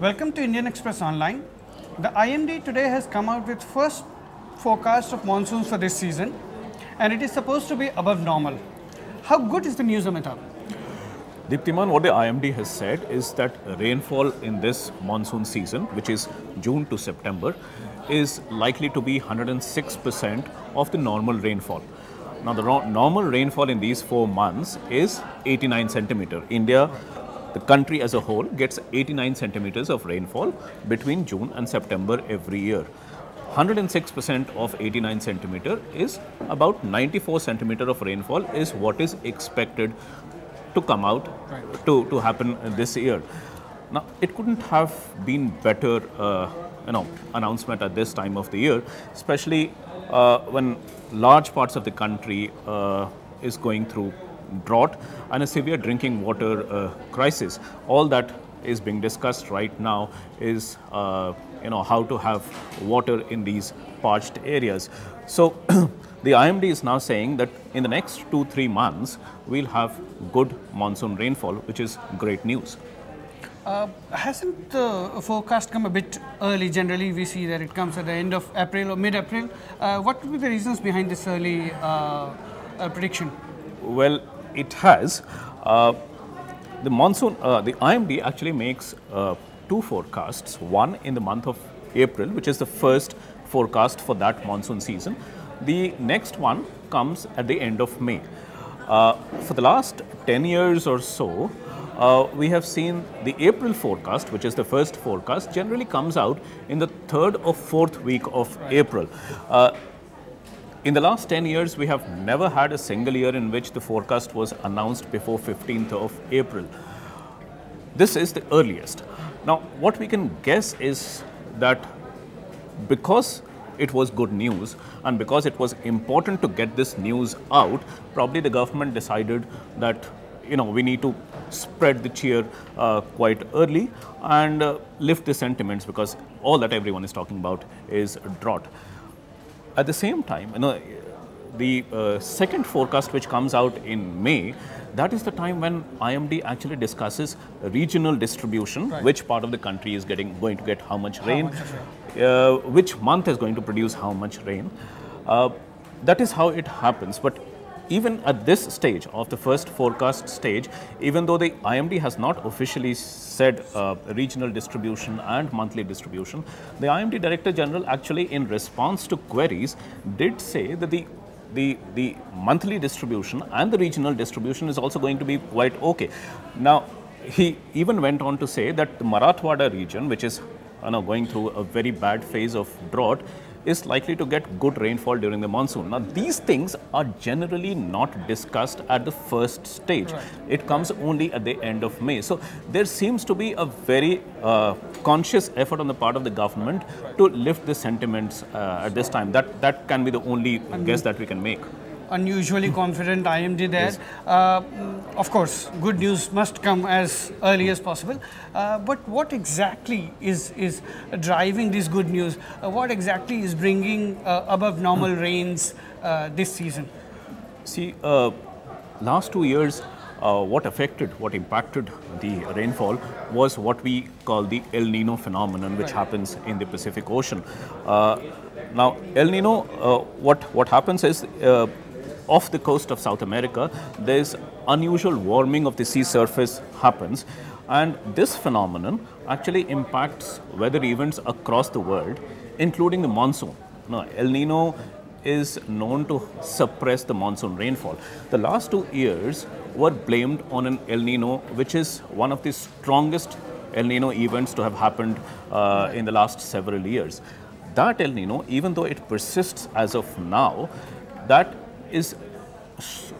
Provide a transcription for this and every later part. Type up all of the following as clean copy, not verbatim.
Welcome to Indian Express Online. The IMD today has come out with first forecast of monsoons for this season, and it is supposed to be above normal. How good is the news, Amitabh? Deeptiman, what the IMD has said is that rainfall in this monsoon season, which is June to September, is likely to be 106% of the normal rainfall. Now, the normal rainfall in these 4 months is 89 centimeter. India, the country as a whole, gets 89 centimeters of rainfall between June and September every year. 106% of 89 centimeter is about 94 centimeter of rainfall is what is expected to come out, to happen this year. Now, it couldn't have been better, announcement at this time of the year, especially when large parts of the country is going through drought and a severe drinking water crisis. All that is being discussed right now is, how to have water in these parched areas. So, the IMD is now saying that in the next 2-3 months, we'll have good monsoon rainfall, which is great news. Hasn't the forecast come a bit early? Generally, we see that it comes at the end of April or mid-April. What would be the reasons behind this early prediction? Well, it has. The monsoon, the IMD actually makes 2 forecasts. One in the month of April, which is the first forecast for that monsoon season. The next one comes at the end of May. For the last 10 years or so, we have seen the April forecast, which is the first forecast, generally comes out in the 3rd or 4th week of April. In the last 10 years, we have never had a single year in which the forecast was announced before 15th of April. This is the earliest. Now, what we can guess is that because it was good news and because it was important to get this news out, probably the government decided that we need to spread the cheer quite early and lift the sentiments, because all that everyone is talking about is drought. At the same time, the second forecast which comes out in May, that is the time when IMD actually discusses regional distribution, which part of the country is going to get how much rain, which month is going to produce how much rain. That is how it happens. But even at this stage of the first forecast stage, even though the IMD has not officially said regional distribution and monthly distribution, the IMD Director General actually, in response to queries, did say that the monthly distribution and the regional distribution is also going to be quite okay. Now, he even went on to say that the Marathwada region, which is going through a very bad phase of drought, is likely to get good rainfall during the monsoon. Now, these things are generally not discussed at the first stage. It comes only at the end of May. So, there seems to be a very conscious effort on the part of the government to lift the sentiments at this time. That can be the only guess that we can make. Unusually confident IMD there. Yes. Of course, good news must come as early as possible. But what exactly is driving this good news? What exactly is bringing above normal rains this season? See, last 2 years, what impacted the rainfall was what we call the El Nino phenomenon, which happens in the Pacific Ocean. Now, El Nino, what happens is, off the coast of South America, there is unusual warming of the sea surface happens, and this phenomenon actually impacts weather events across the world, including the monsoon. Now, El Nino is known to suppress the monsoon rainfall. The last 2 years were blamed on an El Nino, which is one of the strongest El Nino events to have happened in the last several years. That El Nino, even though it persists as of now, that is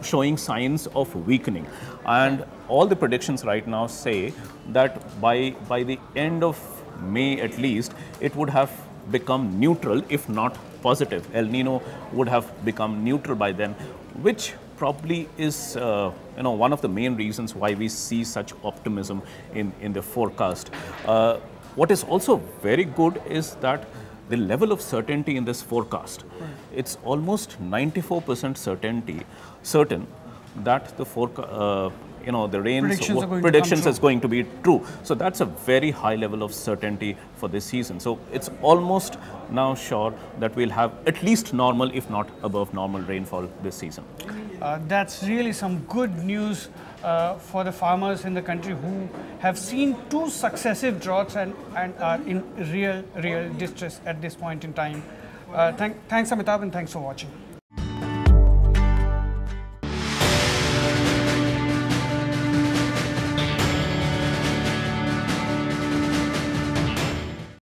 showing signs of weakening, and all the predictions right now say that by the end of May at least, it would have become neutral, if not positive. El Nino would have become neutral by then, which probably is one of the main reasons why we see such optimism in the forecast. What is also very good is that the level of certainty in this forecast, it's almost 94% certain that the the rains predictions is going to be true. So that's a very high level of certainty for this season. So it's almost now sure that we'll have at least normal, if not above normal rainfall this season. That's really some good news for the farmers in the country who have seen 2 successive droughts and are in real distress at this point in time. Thanks Amitabh, and thanks for watching.